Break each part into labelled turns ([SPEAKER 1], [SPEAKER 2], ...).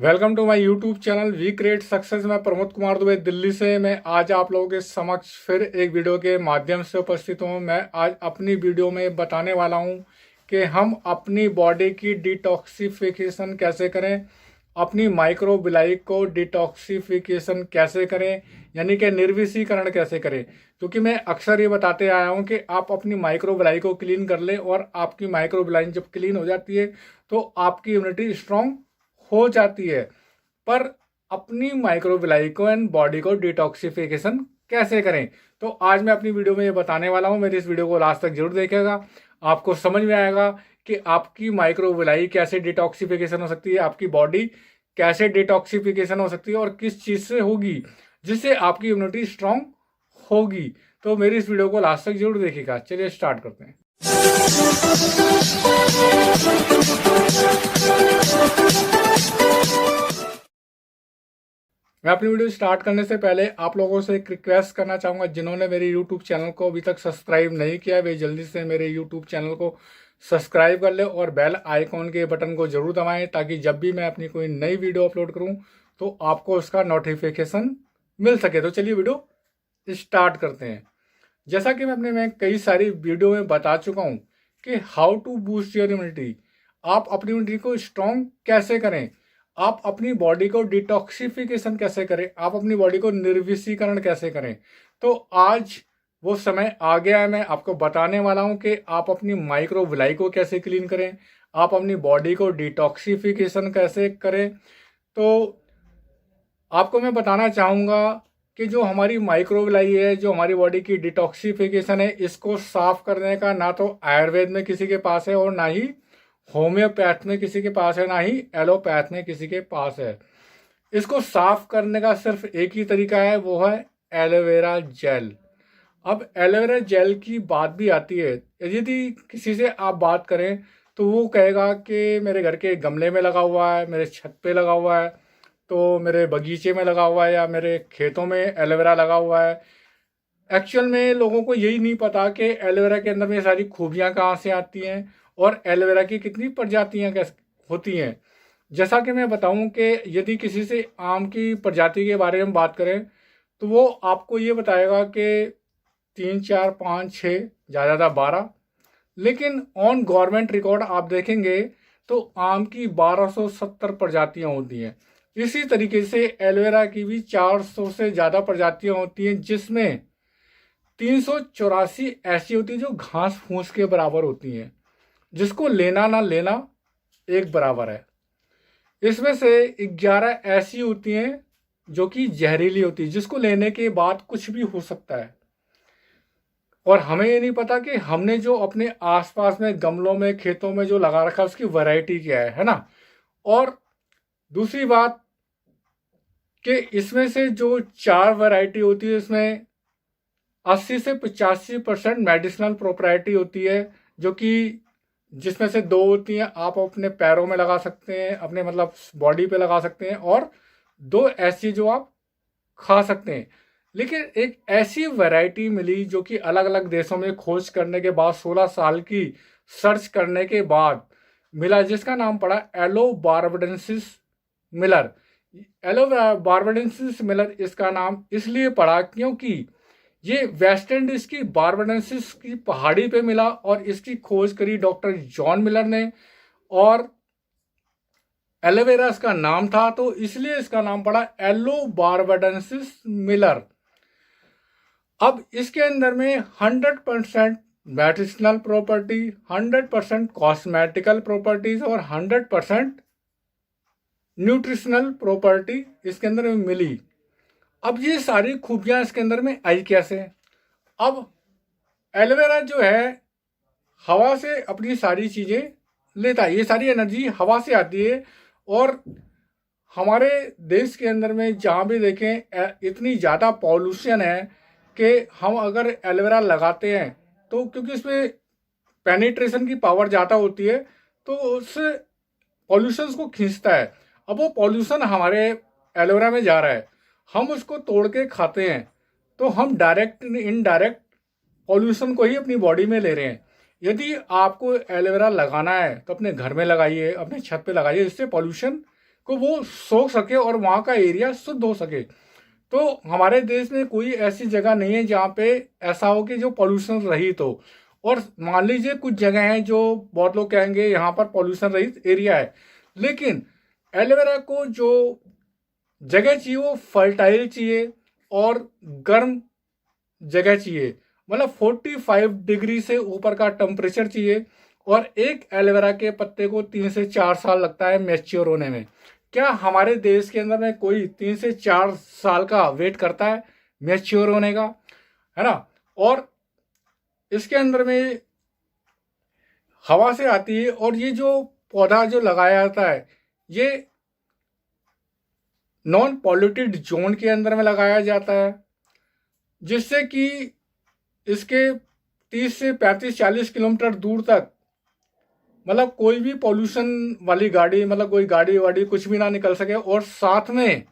[SPEAKER 1] Welcome to my YouTube channel we create success. मैं प्रमोद कुमार दुबे दिल्ली से मैं आज आप लोगों के समक्ष फिर एक वीडियो के माध्यम से उपस्थित हूं। मैं आज अपनी वीडियो में बताने वाला हूं कि हम अपनी बॉडी की डिटॉक्सिफिकेशन कैसे करें, अपनी माइक्रोबिलाई को डिटॉक्सिफिकेशन कैसे करें, यानी कि निर्विषीकरण कैसे करें। क्योंकि मैं अक्सर ये बताते आया हूँ कि आप अपनी माइक्रोबिलाई को क्लीन कर लें और आपकी माइक्रोबिलाई जब क्लीन हो जाती है तो आपकी इम्यूनिटी स्ट्रांग हो जाती है। पर अपनी माइक्रोबिलाई को एंड बॉडी को डिटॉक्सिफिकेशन कैसे करें, तो आज मैं अपनी वीडियो में ये बताने वाला हूँ। मेरी इस वीडियो को लास्ट तक जरूर देखिएगा, आपको समझ में आएगा कि आपकी माइक्रोबिलाई कैसे डिटॉक्सिफिकेशन हो सकती है, आपकी बॉडी कैसे डिटॉक्सिफिकेशन हो सकती है और किस चीज़ से होगी जिससे आपकी इम्यूनिटी स्ट्रांग होगी। तो मेरी इस वीडियो को लास्ट तक जरूर देखिएगा। चलिए स्टार्ट करते हैं। मैं अपनी वीडियो स्टार्ट करने से पहले आप लोगों से एक रिक्वेस्ट करना चाहूँगा, जिन्होंने मेरे यूट्यूब चैनल को अभी तक सब्सक्राइब नहीं किया वे जल्दी से मेरे यूट्यूब चैनल को सब्सक्राइब कर ले और बेल आइकॉन के बटन को जरूर दबाएं, ताकि जब भी मैं अपनी कोई नई वीडियो अपलोड करूं तो आपको उसका नोटिफिकेशन मिल सके। तो चलिए वीडियो स्टार्ट करते हैं। जैसा कि मैं कई सारी वीडियो में बता चुका हूँ कि how to boost your immunity, आप अपनी इम्यूनिटी को स्ट्रॉन्ग कैसे करें, आप अपनी बॉडी को डिटॉक्सिफिकेशन कैसे करें, आप अपनी बॉडी को निर्विषीकरण कैसे करें। तो आज वो समय आ गया है, मैं आपको बताने वाला हूं कि आप अपनी माइक्रोबिलाई को कैसे क्लीन करें, आप अपनी बॉडी को डिटॉक्सिफिकेशन कैसे करें। तो आपको मैं बताना चाहूँगा कि जो हमारी माइक्रोबिलाई है, जो हमारी बॉडी की डिटॉक्सिफिकेशन है, इसको साफ करने का ना तो आयुर्वेद में किसी के पास है और ना ही होम्योपैथ में किसी के पास है, ना ही एलोपैथ में किसी के पास है। इसको साफ करने का सिर्फ एक ही तरीका है, वो है एलोवेरा जेल। अब एलोवेरा जेल की बात भी आती है, यदि किसी से आप बात करें तो वो कहेगा कि मेरे घर के गमले में लगा हुआ है, मेरे छत पे लगा हुआ है, तो मेरे बगीचे में लगा हुआ है या मेरे खेतों में एलोवेरा लगा हुआ है। एक्चुअल में लोगों को यही नहीं पता कि एलोवेरा के अंदर में सारी खूबियाँ कहाँ से आती हैं और एलोवेरा की कितनी प्रजातियाँ कैसे होती हैं। जैसा कि मैं बताऊं कि यदि किसी से आम की प्रजाति के बारे में बात करें तो वो आपको ये बताएगा कि 3, 4, 5, 6, ज़्यादा 12, लेकिन ऑन गवर्नमेंट रिकॉर्ड आप देखेंगे तो आम की 1270 प्रजातियां होती हैं। इसी तरीके से एलोवेरा की भी 400 से ज़्यादा प्रजातियां होती हैं, जिसमें 384 ऐसी होती हैं जो घास फूस के बराबर होती हैं, जिसको लेना ना लेना एक बराबर है। इसमें से 11 ऐसी होती हैं जो कि जहरीली होती है, जिसको लेने के बाद कुछ भी हो सकता है और हमें ये नहीं पता कि हमने जो अपने आसपास में गमलों में खेतों में जो लगा रखा है उसकी वैरायटी क्या है ना। और दूसरी बात कि इसमें से जो 4 वैरायटी होती है, इसमें 80 से 85% मेडिसिनल प्रॉपर्टी होती है, जो कि जिसमें से 2 होती हैं आप अपने पैरों में लगा सकते हैं, अपने मतलब बॉडी पे लगा सकते हैं, और 2 ऐसी जो आप खा सकते हैं। लेकिन एक ऐसी वैरायटी मिली जो कि अलग अलग देशों में खोज करने के बाद 16 साल की सर्च करने के बाद मिला, जिसका नाम पड़ा एलो बारबडेंसिस मिलर। एलो बारबडेंसिस मिलर इसका नाम इसलिए पड़ा क्योंकि ये वेस्ट इंडीज की बारबडेंसिस की पहाड़ी पे मिला और इसकी खोज करी डॉक्टर जॉन मिलर ने, और एलोवेरा इसका नाम था तो इसलिए इसका नाम पड़ा एलो बारबडेंसिस मिलर। अब इसके अंदर में 100% मेडिसिनल प्रॉपर्टी, 100% कॉस्मेटिकल प्रॉपर्टीज और 100% न्यूट्रिशनल प्रॉपर्टी इसके अंदर में मिली। अब ये सारी खूबियां इसके अंदर में आई कैसे? अब एलोवेरा जो है हवा से अपनी सारी चीज़ें लेता है, ये सारी एनर्जी हवा से आती है। और हमारे देश के अंदर में जहाँ भी देखें इतनी ज़्यादा पॉल्यूशन है कि हम अगर एलोवेरा लगाते हैं तो क्योंकि इसमें पेनिट्रेशन की पावर ज़्यादा होती है तो उससे पॉल्यूशन को खींचता है। अब वो पॉल्यूशन हमारे एलोवेरा में जा रहा है, हम उसको तोड़ के खाते हैं तो हम डायरेक्ट इनडायरेक्ट पॉल्यूशन को ही अपनी बॉडी में ले रहे हैं। यदि आपको एलोवेरा लगाना है तो अपने घर में लगाइए, अपने छत पे लगाइए, इससे पॉल्यूशन को वो सोख सके और वहाँ का एरिया शुद्ध हो सके। तो हमारे देश में कोई ऐसी जगह नहीं है जहाँ पे ऐसा हो कि जो पॉल्यूशन रहित हो। और मान लीजिए कुछ जगह हैं जो बहुत लोग कहेंगे यहाँ पर पॉल्यूशन रहित एरिया है, लेकिन एलोवेरा को जो जगह चाहिए वो फर्टाइल चाहिए और गर्म जगह चाहिए। मतलब 45 डिग्री से ऊपर का टेम्परेचर चाहिए। और एक एलोवेरा के पत्ते को 3 से 4 साल लगता है मैच्योर होने में। क्या हमारे देश के अंदर में कोई 3 से 4 साल का वेट करता है मैच्योर होने का, है ना? और इसके अंदर में हवा से आती है। और ये जो पौधा जो लगाया जाता है ये नॉन पॉल्यूटेड जोन के अंदर में लगाया जाता है, जिससे कि इसके 30 से 35-40 किलोमीटर दूर तक मतलब कोई भी पॉल्यूशन वाली गाड़ी, मतलब कोई गाड़ी वाड़ी कुछ भी ना निकल सके। और साथ में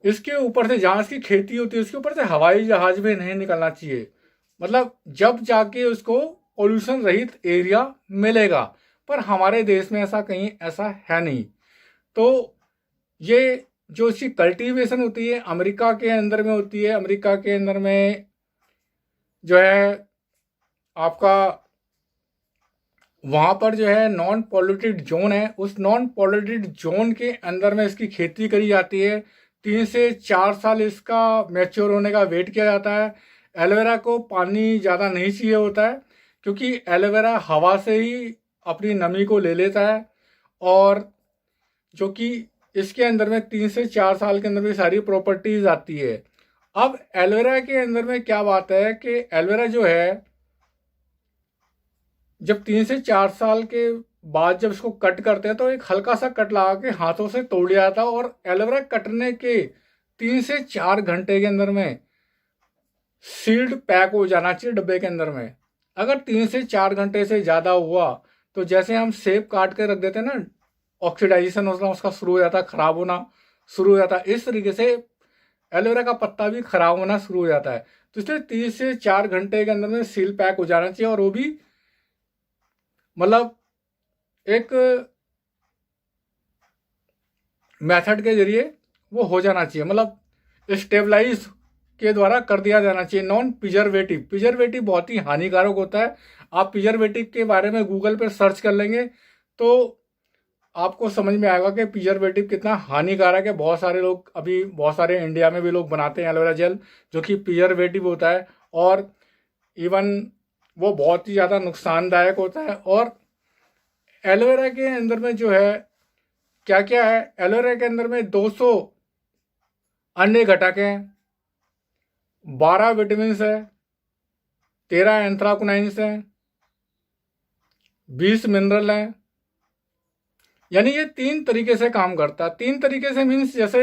[SPEAKER 1] इसके ऊपर से जहाँ इसकी खेती होती है उसके ऊपर से हवाई जहाज भी नहीं निकलना चाहिए। मतलब जब जाके उसको पॉल्यूशन रहित एरिया मिलेगा। पर हमारे देश में ऐसा कहीं ऐसा है नहीं। तो ये जो इसकी कल्टीवेशन होती है अमेरिका के अंदर में होती है। अमेरिका के अंदर में जो है आपका वहाँ पर जो है नॉन पॉल्यूटेड जोन है, उस नॉन पॉल्यूटेड जोन के अंदर में इसकी खेती करी जाती है। 3 से 4 साल इसका मैच्योर होने का वेट किया जाता है। एलोवेरा को पानी ज़्यादा नहीं चाहिए होता है, क्योंकि एलोवेरा हवा से ही अपनी नमी को ले लेता है। और जो कि इसके अंदर में 3 से 4 साल के अंदर में सारी प्रॉपर्टीज आती है। अब एलोवेरा के अंदर में क्या बात है कि एलोवेरा जो है जब 3 से 4 साल के बाद जब इसको कट करते हैं तो एक हल्का सा कट लगा के हाथों से तोड़ लिया जाता है। और एलोवेरा कटने के 3 से 4 घंटे के अंदर में सील्ड पैक हो जाना चाहिए डब्बे के अंदर में। अगर 3 से 4 घंटे से ज़्यादा हुआ तो जैसे हम सेब काट के रख देते हैं ना, ऑक्सीडाइजेशन होना उसका शुरू हो जाता है, खराब होना शुरू हो जाता है। इस तरीके से एलोवेरा का पत्ता भी खराब होना शुरू हो जाता है। तो इसलिए 3 से 4 घंटे के अंदर में सील पैक हो जाना चाहिए। और वो भी मतलब एक मेथड के जरिए वो हो जाना चाहिए, मतलब स्टेबलाइज के द्वारा कर दिया जाना चाहिए। नॉन प्रिजर्वेटिव, प्रिजर्वेटिव बहुत ही हानिकारक होता है। आप प्रिजर्वेटिव के बारे में गूगल पर सर्च कर लेंगे तो आपको समझ में आएगा कि प्रिजर्वेटिव कितना हानिकारक है। बहुत सारे लोग अभी बहुत सारे इंडिया में भी लोग बनाते हैं एलोवेरा जेल जो कि प्रिजर्वेटिव होता है। और इवन वो बहुत ही ज़्यादा नुकसानदायक होता है। और एलोवेरा के अंदर में जो है क्या क्या है, एलोवेरा के अंदर में 200 अन्य घटक हैं, 12 विटामिन है, 13 एंथ्राकोनाइंस हैं, 20 मिनरल हैं। यानी ये 3 तरीके से काम करता है। 3 तरीके से मीन्स जैसे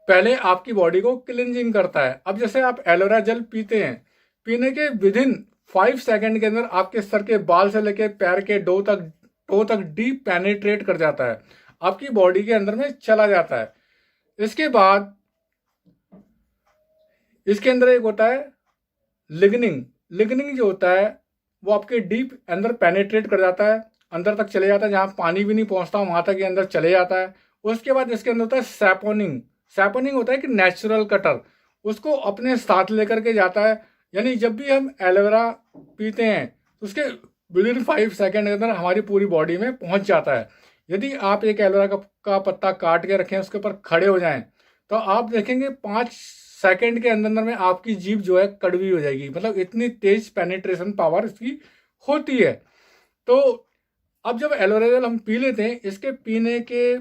[SPEAKER 1] पहले आपकी बॉडी को क्लींजिंग करता है। अब जैसे आप एलोवेरा जेल पीते हैं, पीने के विदिन 5 सेकंड के अंदर आपके सर के बाल से लेके पैर के टो तक डीप पेनिट्रेट कर जाता है, आपकी बॉडी के अंदर में चला जाता है। इसके बाद इसके अंदर एक होता है लिग्निंग। लिग्निंग जो होता है वो आपके डीप अंदर पेनिट्रेट कर जाता है, अंदर तक चले जाता है, जहाँ पानी भी नहीं पहुँचता वहाँ तक ये अंदर चले जाता है। उसके बाद इसके अंदर होता है सैपोनिंग। सैपोनिंग होता है कि नेचुरल कटर, उसको अपने साथ लेकर के जाता है। यानी जब भी हम एलोवेरा पीते हैं तो उसके विदिन 5 सेकेंड के अंदर हमारी पूरी बॉडी में पहुंच जाता है। यदि आप एक एलोवेरा का पत्ता काट के रखें, उसके ऊपर खड़े हो जाएं, तो आप देखेंगे 5 सेकेंड के अंदर में आपकी जीभ जो है कड़वी हो जाएगी। मतलब इतनी तेज पेनिट्रेशन पावर इसकी होती है। तो अब जब एलोवेरा जेल हम पी लेते हैं, इसके पीने के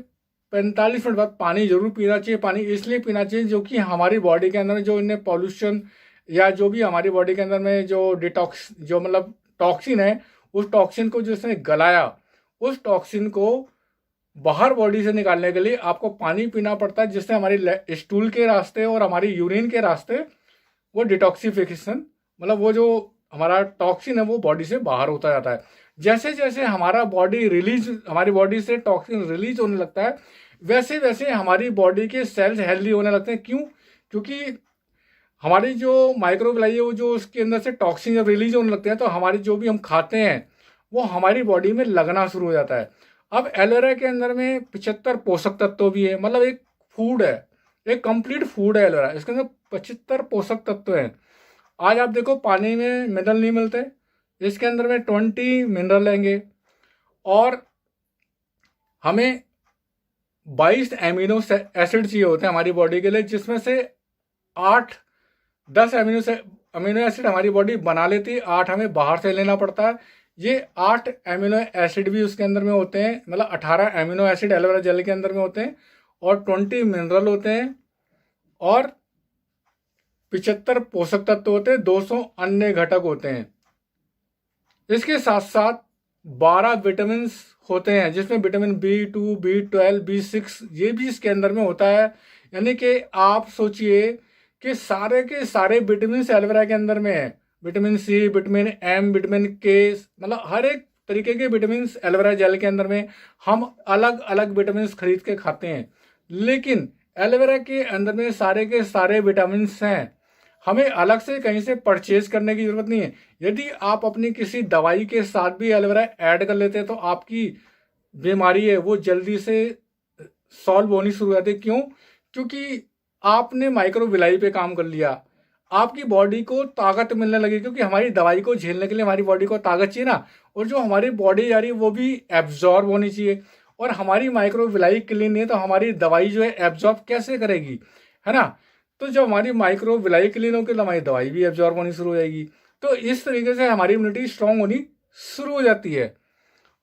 [SPEAKER 1] 45 मिनट बाद पानी जरूर पीना चाहिए। पानी इसलिए पीना चाहिए जो कि हमारी बॉडी के अंदर में जो इन्हें पॉल्यूशन या जो भी हमारी बॉडी के अंदर में जो डिटॉक्स जो मतलब टॉक्सिन है, उस टॉक्सिन को जिसने गलाया, उस टॉक्सिन को बाहर बॉडी से निकालने के लिए आपको पानी पीना पड़ता है, जिससे हमारी स्टूल के रास्ते और हमारी यूरिन के रास्ते वो डिटॉक्सिफिकेशन मतलब वो जो हमारा टॉक्सिन है वो बॉडी से बाहर होता जाता है। जैसे जैसे हमारी बॉडी से टॉक्सिन रिलीज होने लगता है, वैसे वैसे हमारी बॉडी के सेल्स हेल्दी होने लगते हैं। क्यों? क्योंकि हमारी जो माइक्रोबिलाई है वो जो उसके अंदर से टॉक्सिन जब रिलीज होने लगते हैं तो हमारी जो भी हम खाते हैं वो हमारी बॉडी में लगना शुरू हो जाता है। अब एलोवेरा के अंदर में 75 पोषक तत्व भी है, मतलब एक फूड है, एक कंप्लीट फूड है एलोवेरा। इसके अंदर 75 पोषक तत्व हैं। आज आप देखो पानी में मिनरल नहीं मिलते, इसके अंदर में 20 मिनरल लेंगे और हमें 22 एमिनो एसिड चाहिए होते हैं हमारी बॉडी के लिए, जिसमें से 8-10 अमीनो एसिड हमारी बॉडी बना लेती है, 8 हमें बाहर से लेना पड़ता है। ये 8 एमिनो एसिड भी उसके अंदर में होते हैं, मतलब 18 एमिनो एसिड एलोवेरा जेल के अंदर में होते हैं और 20 मिनरल होते हैं और 75 पोषक तत्व होते हैं, 200 अन्य घटक होते हैं। इसके साथ साथ 12 विटामिन होते हैं, जिसमें विटामिन B2, B12, B6 ये भी इसके अंदर में होता है। यानी कि आप सोचिए कि सारे के सारे विटामिन एलोवेरा के अंदर में है। Vitamin C, vitamin M, vitamin K, मतलब हर एक तरीके के विटामिन एलोवेरा जेल के अंदर में। हम अलग अलग विटामिन खरीद के खाते हैं, लेकिन एलोवेरा के अंदर में सारे के सारे विटामिन हैं। हमें अलग से कहीं से परचेज करने की जरूरत नहीं है। यदि आप अपनी किसी दवाई के साथ भी एलोवेरा ऐड कर लेते हैं तो आपकी बीमारी है वो जल्दी से सॉल्व होनी शुरू हो जाती है। क्यों? क्योंकि आपने माइक्रो विलाई पे काम कर लिया, आपकी बॉडी को ताकत मिलने लगी, क्योंकि हमारी दवाई को झेलने के लिए हमारी बॉडी को ताकत चाहिए ना, और जो हमारी बॉडी जा रही है वो भी एब्जॉर्ब होनी चाहिए। और हमारी माइक्रो विलाई क्लीन नहीं है तो हमारी दवाई जो है एब्जॉर्ब कैसे करेगी, है ना। तो जब हमारी माइक्रो विलाई क्लीन होगी तो हमारी दवाई भी एब्जॉर्ब होनी शुरू हो जाएगी। तो इस तरीके से हमारी इम्यूनिटी स्ट्रांग होनी शुरू हो जाती है।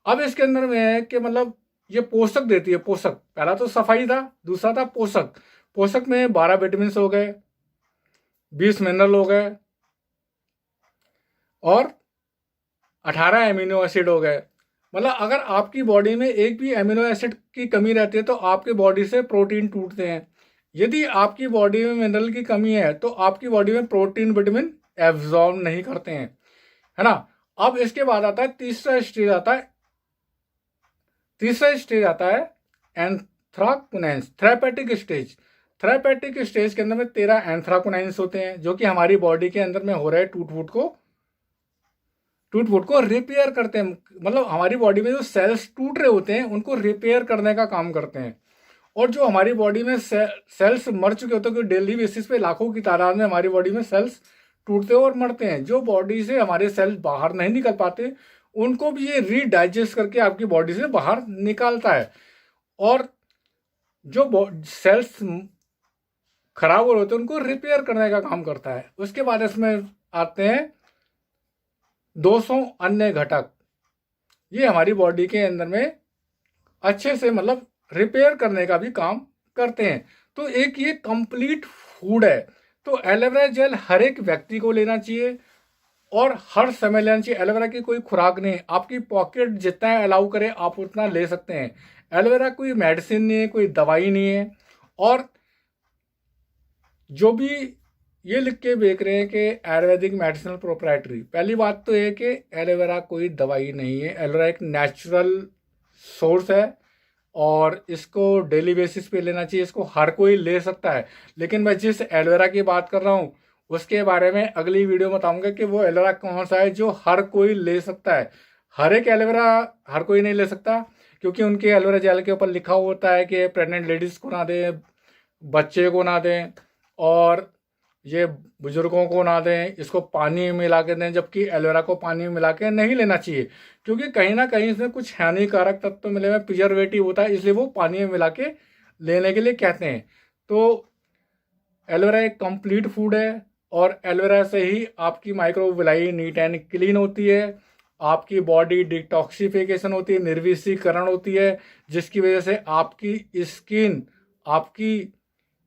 [SPEAKER 1] अब इसके अंदर में है कि मतलब ये पोषक देती है। पोषक, पहला तो सफाई था, दूसरा था पोषक। पोषक में 12 विटामिन हो गए, 20 मिनरल हो गए और 18 एमिनो एसिड हो गए। मतलब अगर आपकी बॉडी में एक भी एमिनो एसिड की कमी रहती है तो आपकी बॉडी से प्रोटीन टूटते हैं। यदि आपकी बॉडी में मिनरल की कमी है तो आपकी बॉडी में प्रोटीन विटामिन एब्जॉर्ब नहीं करते हैं, है ना। अब इसके बाद आता है तीसरा स्टेज आता है एंथ्राकोनाइंस, थेरापेटिक स्टेज। थेरापेटिक स्टेज के अंदर में 13 एंथ्राकोनाइंस होते हैं, जो कि हमारी बॉडी के अंदर में हो रहे टूट फूट को रिपेयर करते हैं। मतलब हमारी बॉडी में जो सेल्स टूट रहे होते हैं उनको रिपेयर करने का काम करते हैं। और जो हमारी बॉडी में सेल्स मर चुके होते हैं, डेली बेसिस पे लाखों की तादाद में हमारी बॉडी में सेल्स टूटते और मरते हैं, जो बॉडी से हमारे सेल्स बाहर नहीं निकल पाते उनको भी ये रीडाइजेस्ट करके आपकी बॉडी से बाहर निकालता है। और जो सेल्स खराब हो रहे होते हैं उनको रिपेयर करने का काम करता है। उसके बाद इसमें आते हैं 200 अन्य घटक। ये हमारी बॉडी के अंदर में अच्छे से मतलब रिपेयर करने का भी काम करते हैं। तो एक ये कंप्लीट फूड है। तो एलोवेरा जेल हर एक व्यक्ति को लेना चाहिए और हर समय लेना चाहिए। एलोवेरा की कोई खुराक नहीं है, आपकी पॉकेट जितना अलाउ करे आप उतना ले सकते हैं। एलोवेरा कोई मेडिसिन नहीं है, कोई दवाई नहीं है। और जो भी ये लिख के बेच रहे हैं कि आयुर्वेदिक मेडिसिनल प्रोप्राइटरी, पहली बात तो ये कि एलोवेरा कोई दवाई नहीं है। एलोवेरा एक नेचुरल सोर्स है और इसको डेली बेसिस पे लेना चाहिए। इसको हर कोई ले सकता है, लेकिन मैं जिस एलोवेरा की बात कर रहा हूँ उसके बारे में अगली वीडियो में बताऊंगा कि वो एलोवेरा कौन सा है जो हर कोई ले सकता है। हर एक एलोवेरा हर कोई नहीं ले सकता, क्योंकि उनके एलोवेरा जेल के ऊपर लिखा होता है कि प्रेग्नेंट लेडीज़ को ना दें, बच्चे को ना दें और ये बुजुर्गों को ना दें, इसको पानी में मिला के दें। जबकि एलोवेरा को पानी में मिला के नहीं लेना चाहिए, क्योंकि कहीं ना कहीं इसमें कुछ हानिकारक तत्व मिले हुए, प्रिजर्वेटिव होता है, इसलिए वो पानी में मिला के लेने के लिए कहते हैं। तो एलोवेरा एक कंप्लीट फूड है और एलोवेरा से ही आपकी माइक्रोविलाई नीट एंड क्लीन होती है, आपकी बॉडी डिटॉक्सिफिकेशन होती है, निर्विषीकरण होती है, जिसकी वजह से आपकी स्किन, आपकी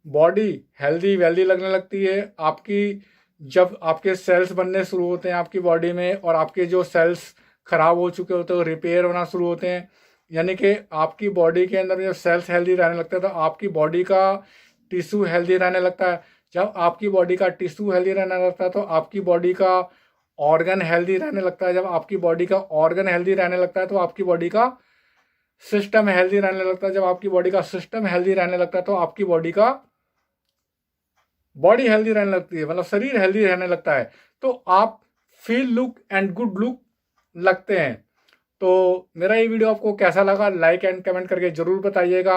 [SPEAKER 1] बॉडी हेल्दी वेल्दी लगने लगती है। आपकी जब आपके सेल्स बनने शुरू होते हैं आपकी बॉडी में और आपके जो सेल्स खराब हो चुके होते हैं वो रिपेयर होना शुरू होते हैं। यानी कि आपकी बॉडी के अंदर जब सेल्स हेल्दी रहने लगते हैं तो आपकी बॉडी का टिश्यू हेल्दी रहने लगता है। जब आपकी बॉडी का टिश्यू हेल्दी रहने लगता है तो आपकी बॉडी का ऑर्गन हेल्दी रहने लगता है। जब आपकी बॉडी का ऑर्गन हेल्दी रहने लगता है तो आपकी बॉडी का सिस्टम हेल्दी रहने लगता है। जब आपकी बॉडी का सिस्टम हेल्दी रहने लगता है तो आपकी बॉडी हेल्दी रहने लगती है, मतलब शरीर हेल्दी रहने लगता है। तो आप feel look and good look लगते हैं। तो मेरा ये वीडियो आपको कैसा लगा लाइक एंड कमेंट करके ज़रूर बताइएगा